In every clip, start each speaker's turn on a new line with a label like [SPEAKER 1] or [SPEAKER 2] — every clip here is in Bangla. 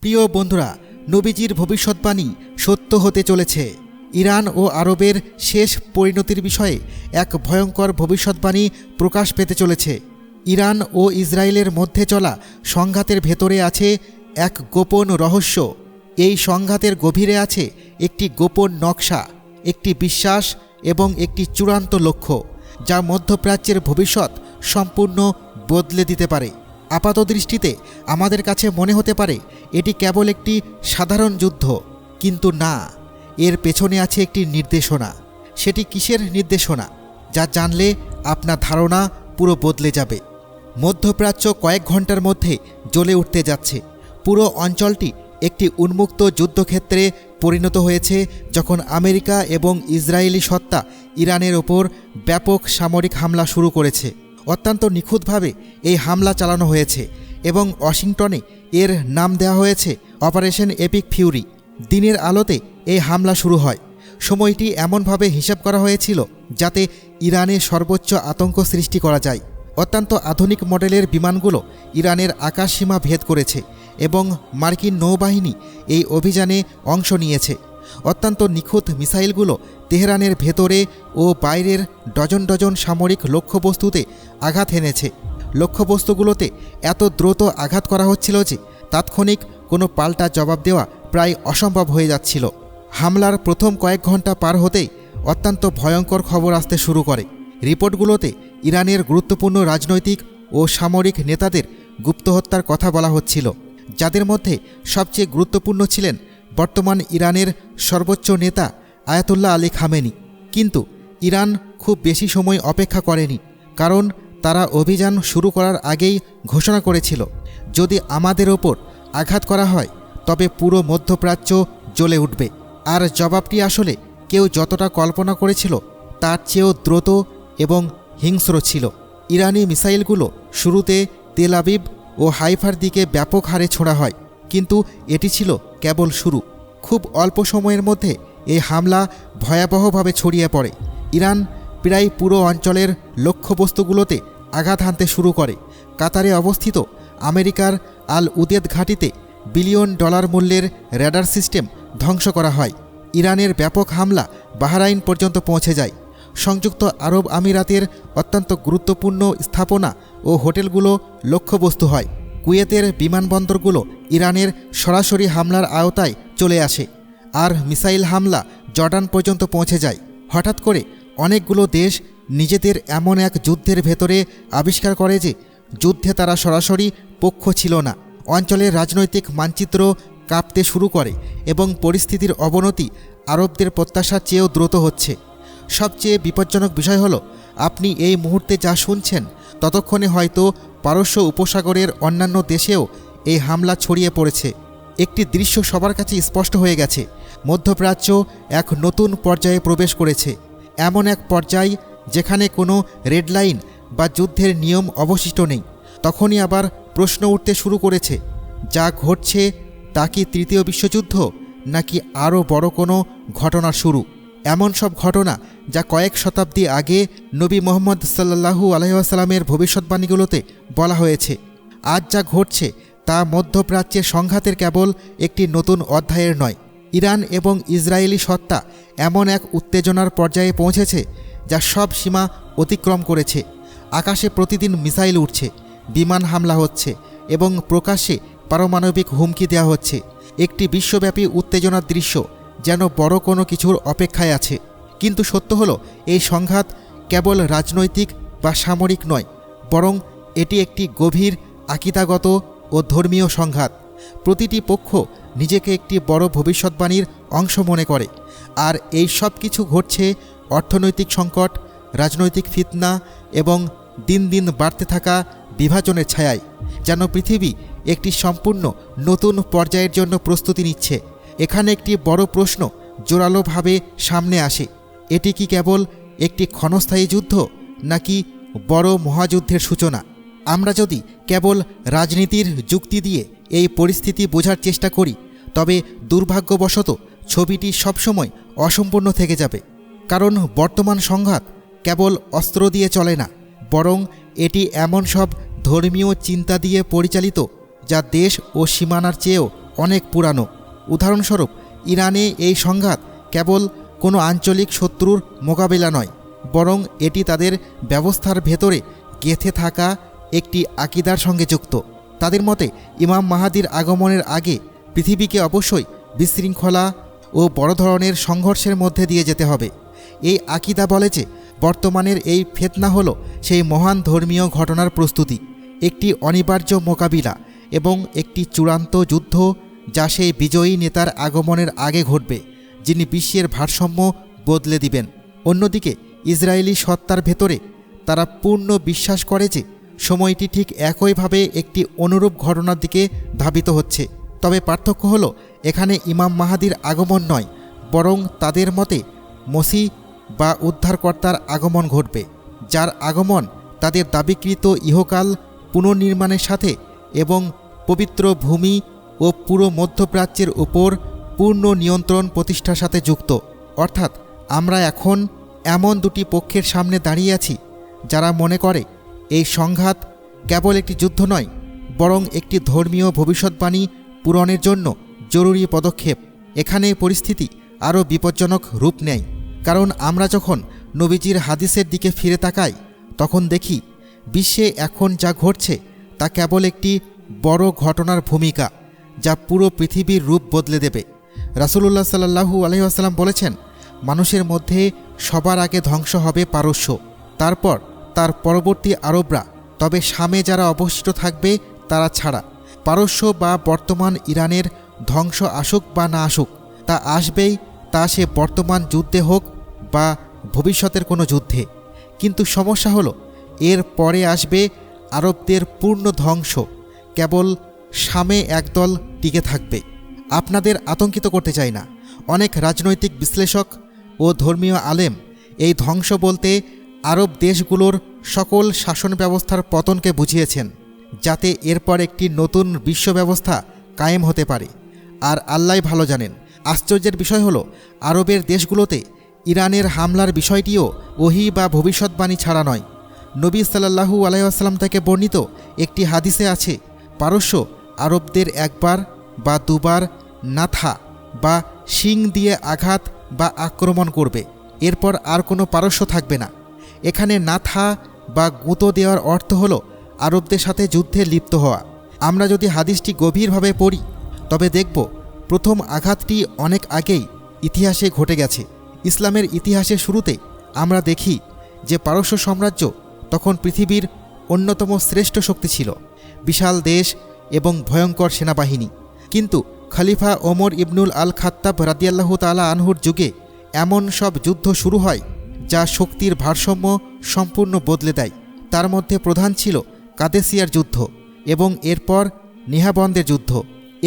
[SPEAKER 1] প্রিয় বন্ধুরা, নবীজির ভবিষ্যৎবাণী সত্য হতে চলেছে। ইরান ও আরবের শেষ পরিণতির বিষয়ে এক ভয়ঙ্কর ভবিষ্যৎবাণী প্রকাশ পেতে চলেছে। ইরান ও ইসরায়েলের মধ্যে চলা সংঘাতের ভেতরে আছে এক গোপন রহস্য। এই সংঘাতের গভীরে আছে একটি গোপন নকশা, একটি বিশ্বাস এবং একটি চূড়ান্ত লক্ষ্য, যা মধ্যপ্রাচ্যের ভবিষ্যৎ সম্পূর্ণ বদলে দিতে পারে। আপাতদৃষ্টিতে আমাদের কাছে মনে হতে পারে এটি কেবল একটি সাধারণ যুদ্ধ, কিন্তু না, এর পেছনে আছে একটি নির্দেশনা। সেটি কিসের নির্দেশনা, যা জানলে আপনার ধারণা পুরো বদলে যাবে। মধ্যপ্রাচ্য কয়েক ঘন্টার মধ্যে জ্বলে উঠতে যাচ্ছে। পুরো অঞ্চলটি একটি উন্মুক্ত যুদ্ধক্ষেত্রে পরিণত হয়েছে যখন আমেরিকা এবং ইসরায়েলি সত্তা ইরানের ওপর ব্যাপক সামরিক হামলা শুরু করেছে। অত্যন্ত নিখুঁতভাবে এই হামলা চালানো হয়েছে এবং ওয়াশিংটনে এর নাম দেওয়া হয়েছে অপারেশন এপিক ফিউরি। দিনের আলোতে এই হামলা শুরু হয়। সময়টি এমনভাবে হিসাব করা হয়েছিল যাতে ইরানে সর্বোচ্চ আতঙ্ক সৃষ্টি করা যায়। অত্যন্ত আধুনিক মডেলের বিমানগুলো ইরানের আকাশসীমা ভেদ করেছে এবং মার্কিন নৌবাহিনী এই অভিযানে অংশ নিয়েছে। অত্যন্ত নিখুঁত মিসাইলগুলো তেহরানের ভেতরে ও বাইরের ডজন ডজন সামরিক লক্ষ্যবস্তুতে আঘাত হেনেছে। লক্ষ্যবস্তুগুলোতে এত দ্রুত আঘাত করা হচ্ছিল যে তাৎক্ষণিক কোনো পাল্টা জবাব দেওয়া প্রায় অসম্ভব হয়ে যাচ্ছিল। হামলার প্রথম কয়েক ঘন্টা পার হতেই অত্যন্ত ভয়ঙ্কর খবর আসতে শুরু করে। রিপোর্টগুলোতে ইরানের গুরুত্বপূর্ণ রাজনৈতিক ও সামরিক নেতাদের গুপ্তহত্যার কথা বলা হচ্ছিল, যাদের মধ্যে সবচেয়ে গুরুত্বপূর্ণ ছিলেন বর্তমান ইরানের সর্বোচ্চ নেতা আয়াতুল্লাহ আলী খামেনি। কিন্তু ইরান খুব বেশি সময় অপেক্ষা করেনি, কারণ তারা অভিযান শুরু করার আগেই ঘোষণা করেছিল, যদি আমাদের ওপর আঘাত করা হয় তবে পুরো মধ্যপ্রাচ্য জ্বলে উঠবে। আর জবাবটি আসলে কেউ যতটা কল্পনা করেছিল তার চেয়েও দ্রুত এবং হিংস্র ছিল। ইরানি মিসাইলগুলো শুরুতে তেল আবিব ও হাইফার দিকে ব্যাপক হারে ছোড়া হয়, কিন্তু এটি ছিল কেবল শুরু। খুব অল্প সময়ের মধ্যে এই হামলা ভয়াবহভাবে ছড়িয়ে পড়ে। ইরান প্রায় পুরো অঞ্চলের লক্ষ্যবস্তুগুলোতে আঘাত হানতে শুরু করে। কাতারে অবস্থিত আমেরিকার আল উদেদ ঘাঁটিতে বিলিয়ন ডলার মূল্যের র্যাডার সিস্টেম ধ্বংস করা হয়। ইরানের ব্যাপক হামলা বাহরাইন পর্যন্ত পৌঁছে যায়। সংযুক্ত আরব আমিরাতের অত্যন্ত গুরুত্বপূর্ণ স্থাপনা ও হোটেলগুলো লক্ষ্যবস্তু হয়। কুয়েতের বিমানবন্দরগুলো ইরানের সরাসরি হামলার আওতায় চলে আসে। আর মিসাইল হামলা জর্ডান পর্যন্ত পৌঁছে যায়। হঠাৎ করে অনেকগুলো দেশ নিজেদের এমন এক যুদ্ধের ভেতরে আবিষ্কার করে যে যুদ্ধে তারা সরাসরি পক্ষ ছিল না। অঞ্চলের রাজনৈতিক মানচিত্র কাঁপতে শুরু করে এবং পরিস্থিতির অবনতি আরবদের প্রত্যাশার চেয়েও দ্রুত হচ্ছে। সবচেয়ে বিপজ্জনক বিষয় হলো, আপনি এই মুহূর্তে যা শুনছেন ততক্ষণে হয়তো পারস্য উপসাগরের অন্যান্য দেশেও এই হামলা ছড়িয়ে পড়েছে। একটি দৃশ্য সবার কাছে স্পষ্ট হয়ে গেছে। মধ্যপ্রাচ্য এক নতুন পর্যায়ে প্রবেশ করেছে, এমন এক পর্যায় যেখানে কোনো রেড লাইন বা যুদ্ধের নিয়ম অবশিষ্ট নেই। তখনই আবার প্রশ্ন উঠতে শুরু করেছে, যা ঘটছে তা কি তৃতীয় বিশ্বযুদ্ধ, নাকি আরও বড় কোনো ঘটনার শুরু? এমন সব ঘটনা যা কয়েক শতাব্দী আগে নবী মুহাম্মদ সাল্লাল্লাহু আলাইহি ওয়াসাল্লামের ভবিষ্যৎবাণীগুলোতে বলা হয়েছে। আজ যা ঘটছে তা মধ্যপ্রাচ্যের সংঘাতের কেবল একটি নতুন অধ্যায়ের নয়। ইরান এবং ইসরায়েলি সত্তা এমন এক উত্তেজনার পর্যায়ে পৌঁছেছে যা সব সীমা অতিক্রম করেছে। আকাশে প্রতিদিন মিসাইল উঠছে, বিমান হামলা হচ্ছে এবং প্রকাশ্যে পারমাণবিক হুমকি দেওয়া হচ্ছে। একটি বিশ্বব্যাপী উত্তেজনার দৃশ্য যেন বড় কোনো কিছুর অপেক্ষায় আছে। কিন্তু সত্য হলো, এই সংঘাত কেবল রাজনৈতিক বা সামরিক নয়, বরং এটি একটি গভীর আকিদাগত ও ধর্মীয় সংঘাত। প্রতিটি পক্ষ নিজেকে একটি বড় ভবিষ্যৎবাণীর অংশ মনে করে, আর এই সব কিছু ঘটছে অর্থনৈতিক সংকট, রাজনৈতিক ফিতনা এবং দিন দিন বাড়তে থাকা বিভাজনের ছায়ায়। যেন পৃথিবী একটি সম্পূর্ণ নতুন পর্যায়ের জন্য প্রস্তুতি নিচ্ছে। এখানে একটি বড় প্রশ্ন জোরালোভাবে সামনে আসে, এটি কি কেবল একটি ক্ষণস্থায়ী যুদ্ধ, নাকি বড় মহাযুদ্ধের সূচনা? আমরা যদি কেবল রাজনীতির যুক্তি দিয়ে এই পরিস্থিতি বোঝার চেষ্টা করি, তবে দুর্ভাগ্যবশত ছবিটি সবসময় অসম্পূর্ণ থেকে যাবে। কারণ বর্তমান সংঘাত কেবল অস্ত্র দিয়ে চলে না, বরং এটি এমন সব ধর্মীয় চিন্তা দিয়ে পরিচালিত যা দেশ ও সীমানার চেয়েও অনেক পুরানো। উদাহরণস্বরূপ ইরানে এই সংঘাত কেবল কোনো আঞ্চলিক শত্রুর মোকাবিলা নয়, বরং এটি তাদের ব্যবস্থার ভেতরে গেঁথে থাকা একটি আকিদার সঙ্গে যুক্ত। তাদের মতে ইমাম মাহাদির আগমনের আগে পৃথিবীকে অবশ্যই বিশৃঙ্খলা ও বড় ধরনের সংঘর্ষের মধ্যে দিয়ে যেতে হবে। এই আকিদা বলে যে বর্তমানের এই ফিতনা হলো সেই মহান ধর্মীয় ঘটনার প্রস্তুতি, একটি অনিবার্য মোকাবিলা এবং একটি চূড়ান্ত যুদ্ধ যা সেই বিজয়ী নেতার আগমনের আগে ঘটবে, যিনি বিশ্বের ভারসাম্য বদলে দিবেন। অন্যদিকে ইসরায়েলি সত্তার ভেতরে তারা পূর্ণ বিশ্বাস করে যে সময়টি ঠিক একইভাবে একটি অনুরূপ ঘটনার দিকে ধাবিত হচ্ছে। তবে পার্থক্য হলো এখানে ইমাম মাহাদির আগমন নয়, বরং তাদের মতে মসিহ বা উদ্ধারকর্তার আগমন ঘটবে, যার আগমন তাদের দাবিকৃত ইহকাল পুনর্নির্মাণের সাথে এবং পবিত্র ভূমি ও পুরো মধ্যপ্রাচ্যের উপর পূর্ণ নিয়ন্ত্রণ প্রতিষ্ঠার সাথে যুক্ত। অর্থাৎ আমরা এখন এমন দুটি পক্ষের সামনে দাঁড়িয়ে আছি যারা মনে করে এই সংঘাত কেবল একটি যুদ্ধ নয়, বরং একটি ধর্মীয় ভবিষ্যৎবাণী পূরণের জন্য জরুরি পদক্ষেপ। এখানে পরিস্থিতি আরও বিপজ্জনক রূপ নেয়, কারণ আমরা যখন নবীজির হাদিসের দিকে ফিরে তাকাই তখন দেখি বিশ্বে এখন যা ঘটছে তা কেবল একটি বড় ঘটনার ভূমিকা যা পুরো পৃথিবীর রূপ বদলে দেবে। রাসূলুল্লাহ সাল্লাল্লাহু আলাইহি ওয়াসাল্লাম বলেছেন, মানুষের মধ্যে সবার আগে ধ্বংস হবে পারস্য, তারপর তার পরবর্তী আরবরা, তবে শামে যারা অবশিষ্ট থাকবে তারা ছাড়া। পারস্য বা বর্তমান ইরানের ধ্বংস আসুক বা না আসুক, তা আসবেই, তা সে বর্তমান যুদ্ধে হোক বা ভবিষ্যতের কোনো যুদ্ধে। কিন্তু সমস্যা হলো এর পরে আসবে আরবদের পূর্ণ ধ্বংস, কেবল শামে একদল টিকে থাকবে। আপনাদের আতঙ্কিত করতে চাই না। অনেক রাজনৈতিক বিশ্লেষক ও ধর্মীয় আলেম এই ধ্বংস বলতে আরব দেশগুলোর সকল শাসন ব্যবস্থার পতনকে বুঝিয়েছেন, যাতে এরপর একটি নতুন বিশ্ব ব্যবস্থা কায়েম হতে পারে। আর আল্লাহ ভালো জানেন, আশ্চর্যের বিষয় হলো আরবের দেশগুলোতে ইরানের হামলার বিষয়টিও ওহী বা ভবিষ্যৎবাণী ছাড়া নয়। নবী সাল্লাল্লাহু আলাইহি ওয়াসাল্লাম থেকে বর্ণিত একটি হাদিসে আছে, পারস্য আরবদের একবার বা দুবার নাথা বা শিং দিয়ে আঘাত বা আক্রমণ করবে, এরপর আর কোনো পারস্য থাকবে না। এখানে নাথা বা গুঁতো দেওয়ার অর্থ হলো আরবদের সাথে যুদ্ধে লিপ্ত হওয়া। আমরা যদি হাদিসটি গভীরভাবে পড়ি তবে দেখব প্রথম আঘাতটি অনেক আগেই ইতিহাসে ঘটে গেছে। ইসলামের ইতিহাসের শুরুতে আমরা দেখি যে পারস্য সাম্রাজ্য তখন পৃথিবীর অন্যতম শ্রেষ্ঠ শক্তি ছিল, বিশাল দেশ এবং ভয়ঙ্কর সেনাবাহিনী। কিন্তু খলিফা ওমর ইবনুল আল খাত্তাব রাদিয়াল্লাহু তাআলা আনহুর যুগে এমন সব যুদ্ধ শুরু হয় যা শক্তির ভারসাম্য সম্পূর্ণ বদলে দেয়। তার মধ্যে প্রধান ছিল কাদেসিয়ার যুদ্ধ এবং এরপর নেহাবন্দের যুদ্ধ।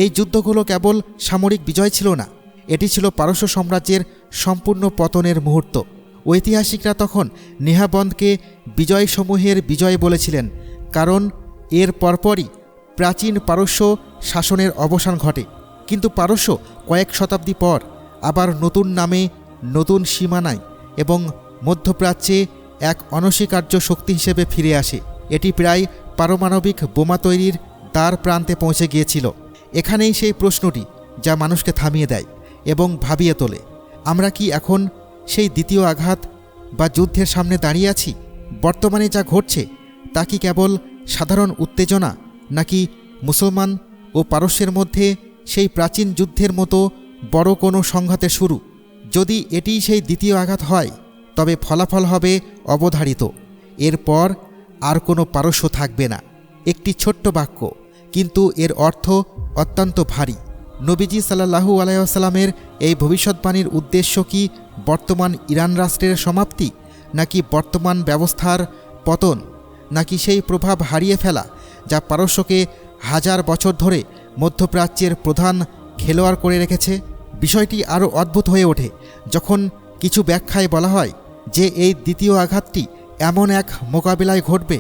[SPEAKER 1] এই যুদ্ধগুলো কেবল সামরিক বিজয় ছিল না, এটি ছিল পারস্য সাম্রাজ্যের সম্পূর্ণ পতনের মুহূর্ত। ঐতিহাসিকরা তখন নেহাবন্দকে বিজয়সমূহের বিজয় বলেছিলেন, কারণ এর পরপরই প্রাচীন পারস্য শাসনের অবসান ঘটে। কিন্তু পারস্য কয়েক শতাব্দী পর আবার নতুন নামে, নতুন সীমানায় এবং মধ্যপ্রাচ্যে এক অনস্বীকার্য শক্তি হিসেবে ফিরে আসে। এটি প্রায় পারমাণবিক বোমা তৈরির দ্বার প্রান্তে পৌঁছে গিয়েছিল। এখানেই সেই প্রশ্নটি যা মানুষকে থামিয়ে দেয় এবং ভাবিয়ে তোলে, আমরা কি এখন সেই দ্বিতীয় আঘাত বা যুদ্ধের সামনে দাঁড়িয়ে আছি? বর্তমানে যা ঘটছে তা কি কেবল সাধারণ উত্তেজনা, নাকি মুসলমান ও পারস্যের মধ্যে সেই প্রাচীন যুদ্ধের মতো বড় কোনো সংঘাতের শুরু? যদি এটিই সেই দ্বিতীয় আঘাত হয় তবে ফলাফল হবে অবধারিত। এরপর আর কোনো পারস্য থাকবে না। একটি ছোট্ট বাক্য, কিন্তু এর অর্থ অত্যন্ত ভারী। নবীজি সাল্লাল্লাহু আলাইহি ওয়াসাল্লামের এই ভবিষ্যৎবাণীর উদ্দেশ্য কি বর্তমান ইরান রাষ্ট্রের সমাপ্তি, নাকি বর্তমান ব্যবস্থার পতন, নাকি সেই প্রভাব হারিয়ে ফেলা যা পারস্যকে হাজার বছর ধরে মধ্যপ্রাচ্যের প্রধান খেলোয়াড় করে রেখেছে? বিষয়টি আরও অদ্ভুত হয়ে ওঠে যখন কিছু ব্যাখ্যায় বলা হয় যে এই দ্বিতীয় আঘাতটি এমন এক মোকাবিলায় ঘটবে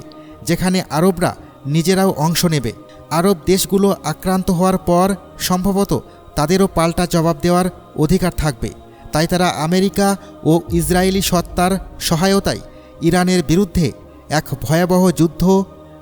[SPEAKER 1] যেখানে আরবরা নিজেরাও অংশ নেবে। আরব দেশগুলো আক্রান্ত হওয়ার পর সম্ভবত তাদেরও পাল্টা জবাব দেওয়ার অধিকার থাকবে। তাই তারা আমেরিকা ও ইসরায়েলি সত্তার সহায়তায় ইরানের বিরুদ্ধে এক ভয়াবহ যুদ্ধ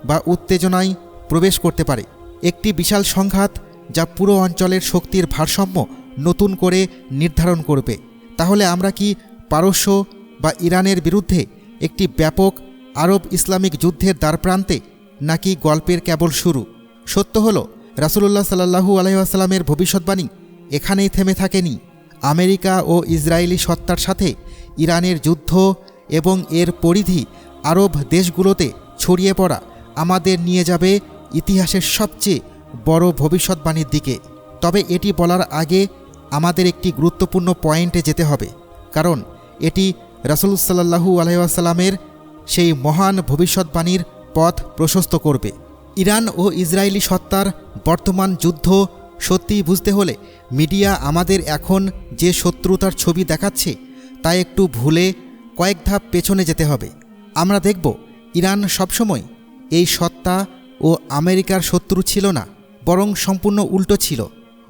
[SPEAKER 1] বা উত্তেজনায় প্রবেশ করতে পারে। একটি বিশাল সংঘাত যা পুরো অঞ্চলের শক্তির ভারসাম্য নতুন করে নির্ধারণ করবে। তাহলে আমরা কি পারস্য বা ইরানের বিরুদ্ধে একটি ব্যাপক আরব ইসলামিক যুদ্ধের দ্বারপ্রান্তে, নাকি গল্পের কেবল শুরু? সত্য হলো, রাসূলুল্লাহ সাল্লাল্লাহু আলাইহি ওয়াসাল্লামের ভবিষ্যদ্বাণী এখানেই থেমে থাকেনি। আমেরিকা ও ইসরায়েলি সত্তার সাথে ইরানের যুদ্ধ এবং এর পরিধি আরব দেশগুলোতে ছড়িয়ে পড়া আমাদের নিয়ে যাবে ইতিহাসের সবচেয়ে বড় ভবিষ্যদ্বাণীর দিকে। তবে এটি বলার আগে আমাদের একটি গুরুত্বপূর্ণ পয়েন্টে যেতে হবে, কারণ এটি রাসূল সাল্লাল্লাহু আলাইহি ওয়াসাল্লামের সেই মহান ভবিষ্যদ্বাণীর পথ প্রশস্ত করবে। ইরান ও ইসরায়েলি সত্তার বর্তমান যুদ্ধ সত্যিই বুঝতে হলে মিডিয়া আমাদের এখন যে শত্রুতার ছবি দেখাচ্ছে তা একটু ভুলে কয়েক ধাপ পেছনে যেতে হবে। আমরা দেখব ইরান সবসময় এই সত্তা ও আমেরিকার শত্রু ছিল না, বরং সম্পূর্ণ উল্টো ছিল।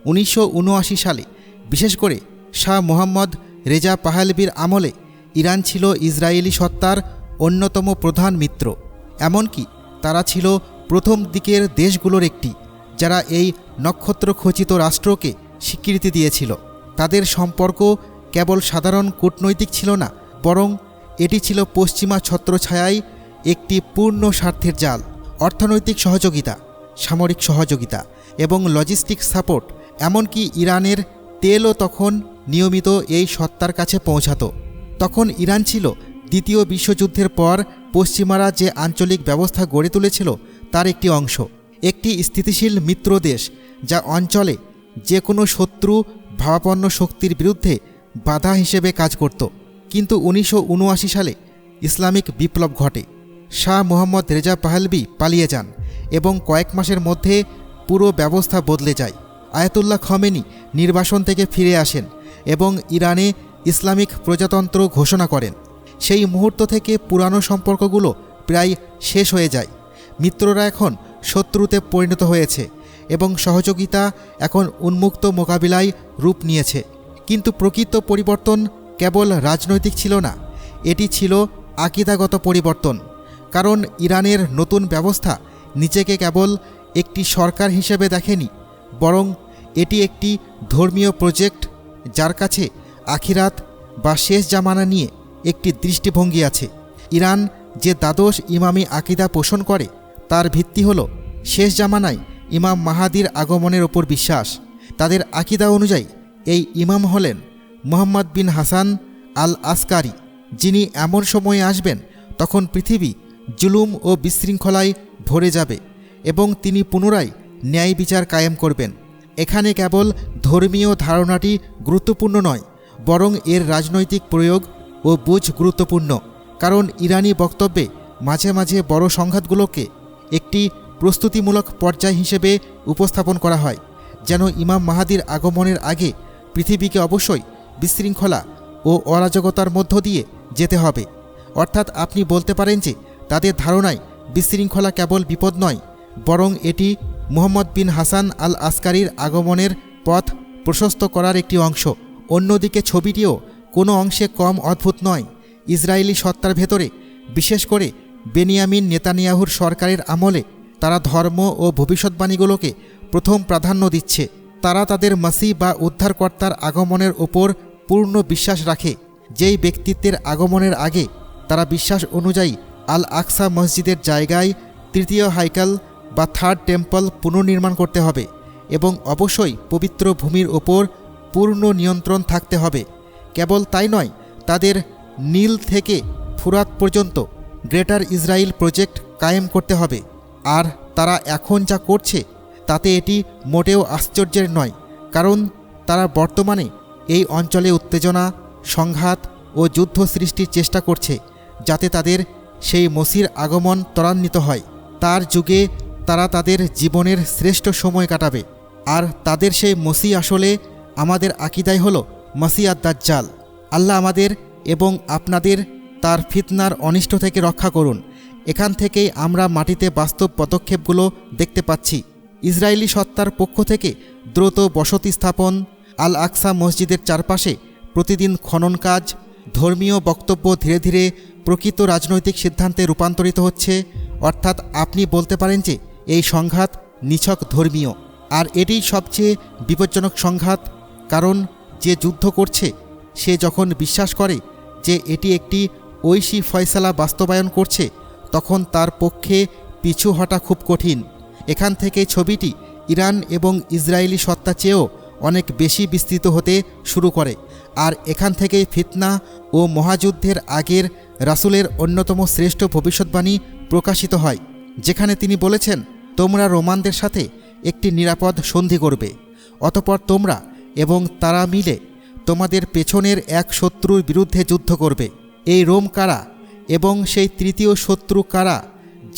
[SPEAKER 1] 1979 সালে বিশেষ করে শাহ মোহাম্মদ রেজা পাহলভির আমলে ইরান ছিল ইসরায়েলি সত্তার অন্যতম প্রধান মিত্র। এমনকি তারা ছিল প্রথম দিকের দেশগুলোর একটি যারা এই নক্ষত্রখচিত রাষ্ট্রকে স্বীকৃতি দিয়েছিল। তাদের সম্পর্ক কেবল সাধারণ কূটনৈতিক ছিল না, বরং এটি ছিল পশ্চিমা ছত্রছায়ায় একটি পূর্ণ স্বার্থের জাল। অর্থনৈতিক সহযোগিতা, সামরিক সহযোগিতা এবং লজিস্টিক সাপোর্ট, এমনকি ইরানের তেলও তখন নিয়মিত এই সত্তার কাছে পৌঁছাত। তখন ইরান ছিল দ্বিতীয় বিশ্বযুদ্ধের পর পশ্চিমারা যে আঞ্চলিক ব্যবস্থা গড়ে তুলেছিল তার একটি অংশ, একটি স্থিতিশীল মিত্র দেশ যা অঞ্চলে যে কোনো শত্রু ভাবাপন্ন শক্তির বিরুদ্ধে বাধা হিসেবে কাজ করত। কিন্তু 1979 সালে ইসলামিক বিপ্লব ঘটে। শাহ মোহাম্মদ রেজা পাহলভি পালিয়ে যান এবং কয়েক মাসের মধ্যে পুরো ব্যবস্থা বদলে যায়। আয়াতুল্লাহ খমেনি নির্বাসন থেকে ফিরে আসেন এবং ইরানে ইসলামিক প্রজাতন্ত্র ঘোষণা করেন। সেই মুহূর্ত থেকে পুরানো সম্পর্কগুলো প্রায় শেষ হয়ে যায়। মিত্ররা এখন শত্রুতে পরিণত হয়েছে এবং সহযোগিতা এখন উন্মুক্ত মোকাবিলায় রূপ নিয়েছে। কিন্তু প্রকৃত পরিবর্তন কেবল রাজনৈতিক ছিল না, এটি ছিল আকীদাগত পরিবর্তন। কারণ ইরানের নতুন ব্যবস্থা নিজেকে কেবল একটি সরকার হিসেবে দেখেনি, বরং এটি একটি ধর্মীয় প্রজেক্ট যার কাছে আখিরাত বা শেষ জামানা নিয়ে একটি দৃষ্টিভঙ্গি আছে। ইরান যে দ্বাদশ ইমামি আকীদা পোষণ করে তার ভিত্তি হল শেষ জামানায় ইমাম মাহাদির আগমনের ওপর বিশ্বাস। তাদের আকীদা অনুযায়ী এই ইমাম হলেন মুহাম্মদ বিন হাসান আল আসকারি, যিনি এমন সময়ে আসবেন তখন পৃথিবী জুলুম ও বিশৃঙ্খলায় ভরে যাবে এবং তিনি পুনরায় ন্যায় বিচার কায়েম করবেন। এখানে কেবল ধর্মীয় ধারণাটি গুরুত্বপূর্ণ নয়, বরং এর রাজনৈতিক প্রয়োগ ও বুঝ গুরুত্বপূর্ণ। কারণ ইরানি বক্তব্যে মাঝে মাঝে বড় সংঘাতগুলোকে একটি প্রস্তুতিমূলক পর্যায় হিসেবে উপস্থাপন করা হয়, যেন ইমাম মাহাদির আগমনের আগে পৃথিবীকে অবশ্যই বিশৃঙ্খলা ও অরাজকতার মধ্য দিয়ে যেতে হবে। অর্থাৎ আপনি বলতে পারেন যে তাদের ধারণায় বিশৃঙ্খলা কেবল বিপদ নয়, বরং এটি মুহাম্মদ বিন হাসান আল আসকারির আগমনের পথ প্রশস্ত করার একটি অংশ। অন্যদিকে ছবিটিও কোনো অংশে কম অদ্ভুত নয়। ইসরায়েলি সত্তার ভেতরে, বিশেষ করে বেনিয়ামিন নেতানিয়াহুর সরকারের আমলে, তারা ধর্ম ও ভবিষ্যদ্বাণীগুলোকে প্রথম প্রাধান্য দিচ্ছে। তারা তাদের মাসি বা উদ্ধারকর্তার আগমনের ওপর পূর্ণ বিশ্বাস রাখে, যেই ব্যক্তিত্বের আগমনের আগে তারা বিশ্বাস অনুযায়ী আল আকসা মসজিদের জায়গায় তৃতীয় হাইকাল বা থার্ড টেম্পল পুনর্নির্মাণ করতে হবে এবং অবশ্যই পবিত্র ভূমির ওপর পূর্ণ নিয়ন্ত্রণ থাকতে হবে। কেবল তাই নয়, তাদের নীল থেকে ফুরাত পর্যন্ত গ্রেটার ইসরায়েল প্রজেক্ট কায়েম করতে হবে। আর তারা এখন যা করছে তাতে এটি মোটেও আশ্চর্যের নয়, কারণ তারা বর্তমানে এই অঞ্চলে উত্তেজনা, সংঘাত ও যুদ্ধ সৃষ্টির চেষ্টা করছে, যাতে তাদের সেই মসির আগমন ত্বরান্বিত হয়। তার যুগে তারা তাদের জীবনের শ্রেষ্ঠ সময় কাটাবে। আর তাদের সেই মসি আসলে আমাদের আকীদায় হলো মসিহ আদ-দাজ্জাল। আল্লাহ আমাদের এবং আপনাদের তার ফিতনার অনিষ্ট থেকে রক্ষা করুন। এখান থেকেই আমরা মাটিতে বাস্তব পদক্ষেপগুলো দেখতে পাচ্ছি। ইসরায়েলি সত্তার পক্ষ থেকে দ্রুত বসতি স্থাপন, আল আকসা মসজিদের চারপাশে প্রতিদিন খনন কাজ, ধর্মীয় বক্তব্য ধীরে ধীরে প্রকৃত রাজনৈতিক সিদ্ধান্তে রূপান্তরিত হচ্ছে। অর্থাৎ আপনি বলতে পারেন যে এই সংঘাত নিছক ধর্মীয়, আর এটিই সবচেয়ে বিপজ্জনক সংঘাত, কারণ যে যুদ্ধ করছে সে যখন বিশ্বাস করে যে এটি একটি ঐশী ফয়সালা বাস্তবায়ন করছে, তখন তার পক্ষে পিছু হটা খুব কঠিন। এখান থেকে ছবিটি ইরান এবং ইসরায়েলি সত্তা চেয়েও অনেক বেশি বিস্তৃত হতে শুরু করে। আর এখান থেকেই ফিতনা ও মহাযুদ্ধের আগের রাসূলের অন্যতম শ্রেষ্ঠ ভবিষ্যৎবাণী প্রকাশিত হয়, যেখানে তিনি বলেছেন, তোমরা রোমানদের সাথে একটি নিরাপদ সন্ধি করবে, অতঃপর তোমরা এবং তারা মিলে তোমাদের পেছনের এক শত্রুর বিরুদ্ধে যুদ্ধ করবে। এই রোম কারা এবং সেই তৃতীয় শত্রু কারা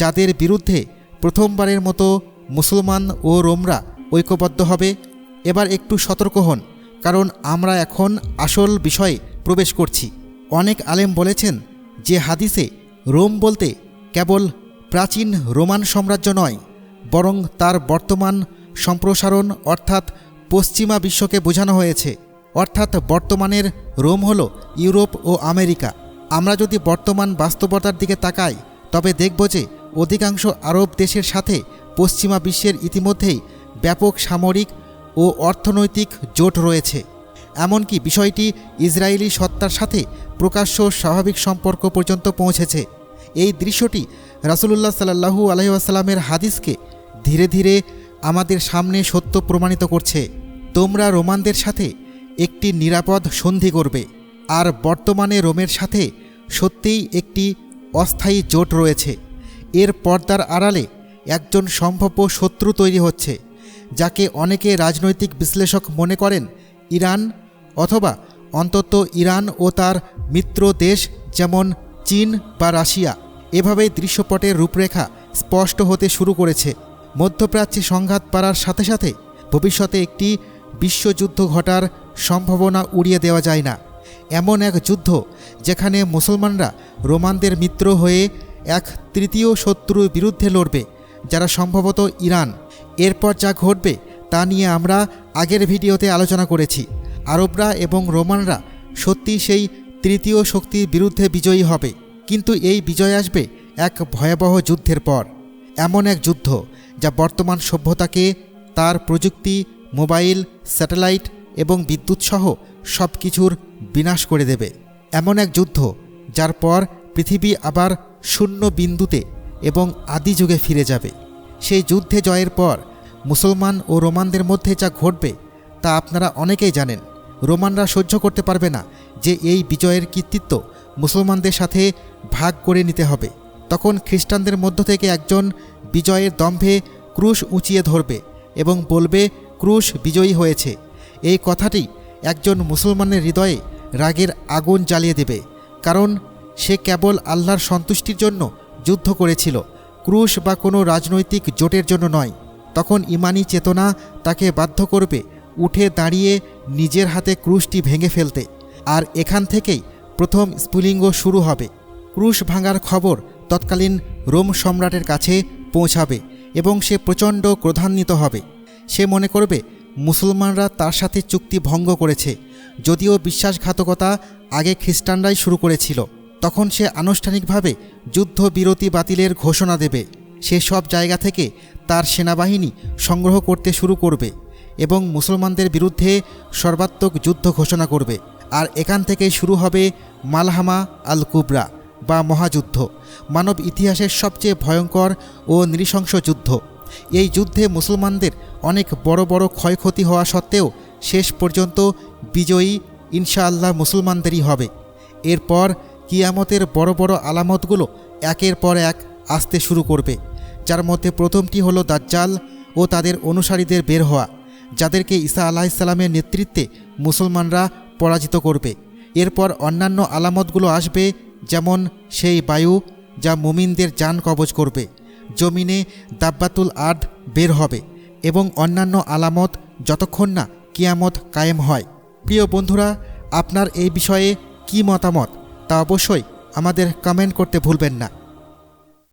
[SPEAKER 1] যাদের বিরুদ্ধে প্রথমবারের মতো মুসলমান ও রোমরা ঐক্যবদ্ধ হবে? এবার একটু সতর্ক হন, কারণ আমরা এখন আসল বিষয়ে প্রবেশ করছি। অনেক আলেম বলেছেন যে হাদিসে রোম বলতে কেবল প্রাচীন রোমান সাম্রাজ্য নয়, বরং তার বর্তমান সম্প্রসারণ অর্থাৎ পশ্চিমা বিশ্বকে বোঝানো হয়েছে। অর্থাৎ বর্তমানের রোম হল ইউরোপ ও আমেরিকা। আমরা যদি বর্তমান বাস্তবতার দিকে তাকাই, তবে দেখব যে অধিকাংশ আরব দেশের সাথে পশ্চিমা বিশ্বের ইতিমধ্যেই ব্যাপক সামরিক ও অর্থনৈতিক জোট রয়েছে। এমনকি বিষয়টি ইসরায়েলি সত্তার সাথে প্রকাশ্য স্বাভাবিক সম্পর্ক পর্যন্ত পৌঁছেছে। এই দৃশ্যটি রাসূলুল্লাহ সাল্লাল্লাহু আলাইহি ওয়াসাল্লামের হাদিসকে ধীরে ধীরে আমাদের সামনে সত্য প্রমাণিত করছে। তোমরা রোমানদের সাথে একটি নিরাপদ সন্ধি করবে। আর বর্তমানে রোমের সাথে সত্যিই একটি অস্থায়ী জোট রয়েছে। এর পর্দার আড়ালে একজন সম্ভাব্য শত্রু তৈরি হচ্ছে, যাকে অনেকে রাজনৈতিক বিশ্লেষক মনে করেন ইরান, অথবা অন্তত ইরান ও তার মিত্র দেশ যেমন চীন বা রাশিয়া। এভাবেই দৃশ্যপটের রূপরেখা স্পষ্ট হতে শুরু করেছে। মধ্যপ্রাচ্যে সংঘাত বাড়ার সাথে সাথে ভবিষ্যতে একটি বিশ্বযুদ্ধ ঘটার সম্ভাবনা উড়িয়ে দেওয়া যায় না। এমন এক যুদ্ধ যেখানে মুসলমানরা রোমানদের মিত্র হয়ে এক তৃতীয় শত্রুর বিরুদ্ধে লড়বে, যারা সম্ভবত ইরান। এরপর যা ঘটবে তা নিয়ে আমরা আগের ভিডিওতে আলোচনা করেছি। আরবরা এবং রোমানরা সত্যি সেই তৃতীয় শক্তির বিরুদ্ধে বিজয়ী হবে, কিন্তু এই বিজয় আসবে এক ভয়াবহ যুদ্ধের পর। এমন এক যুদ্ধ যা বর্তমান সভ্যতাকে তার প্রযুক্তি, মোবাইল, স্যাটেলাইট এবং বিদ্যুৎসহ সব কিছুর বিনাশ করে দেবে। এমন এক যুদ্ধ যার পর পৃথিবী আবার শূন্য বিন্দুতে এবং আদি যুগে ফিরে যাবে। সেই যুদ্ধে জয়ের পর মুসলমান ও রোমানদের মধ্যে যা ঘটবে তা আপনারা অনেকেই জানেন। রোমানরা সহ্য করতে পারবে না যে এই বিজয়ের কৃতিত্ব মুসলমানদের সাথে ভাগ করে নিতে হবে। তখন খ্রিস্টানদের মধ্য থেকে একজন বিজয়ের দম্ভে ক্রুশ উঁচিয়ে ধরবে এবং বলবে, ক্রুশ বিজয়ী হয়েছে। এই কথাটি একজন মুসলমানের হৃদয়ে রাগের আগুন জ্বালিয়ে দেবে, কারণ সে কেবল আল্লাহর সন্তুষ্টির জন্য যুদ্ধ করেছিল, ক্রুশ বা কোনো রাজনৈতিক জোটের জন্য নয়। তখন ইমানি চেতনা তাকে বাধ্য করবে উঠে দাঁড়িয়ে নিজের হাতে ক্রুশটি ভেঙে ফেলতে। আর এখান থেকেই প্রথম স্ফুলিঙ্গ শুরু হবে। ক্রুশ ভাঙার খবর তৎকালীন রোম সম্রাটের কাছে পৌঁছাবে এবং সে প্রচণ্ড ক্রোধান্বিত হবে। সে মনে করবে মুসলমানরা তার সাথে চুক্তি ভঙ্গ করেছে, যদিও বিশ্বাসঘাতকতা আগে খ্রিস্টানরাই শুরু করেছিল। তখন সে আনুষ্ঠানিকভাবে যুদ্ধবিরতি বাতিলের ঘোষণা দেবে। সে সব জায়গা থেকে তার সেনাবাহিনী সংগ্রহ করতে শুরু করবে এবং মুসলমানদের বিরুদ্ধে সর্বাত্মক যুদ্ধ ঘোষণা করবে। আর এখান থেকেই শুরু হবে মালহামা আল কুবরা বা মহাযুদ্ধ, মানব ইতিহাসের সবচেয়ে ভয়ঙ্কর ও নৃশংস যুদ্ধ। এই যুদ্ধে মুসলমানদের অনেক বড় বড় ক্ষয়ক্ষতি হওয়া সত্ত্বেও শেষ পর্যন্ত বিজয়ী ইনশাআল্লাহ মুসলমানদেরই হবে। এরপর কিয়ামতের বড় বড় আলামতগুলো একের পর এক আসতে শুরু করবে, যার মধ্যে প্রথমটি হলো দাজ্জাল ও তাদের অনুসারীদের বের হওয়া, যাদেরকে ঈসা আলাইহিসসালামের নেতৃত্বে মুসলমানরা পরাজিত করবে। এরপর অন্যান্য আলামতগুলো আসবে, যেমন সেই বায়ু যা মুমিনদের জান কবজ করবে, জমিনে দাব্বাতুল আর্দ বের হবে এবং অন্যান্য আলামত যতক্ষণ না কিয়ামত কায়েম হয়। প্রিয় বন্ধুরা, আপনার এই বিষয়ে কি মতামত তা অবশ্যই আমাদের কমেন্ট করতে ভুলবেন না।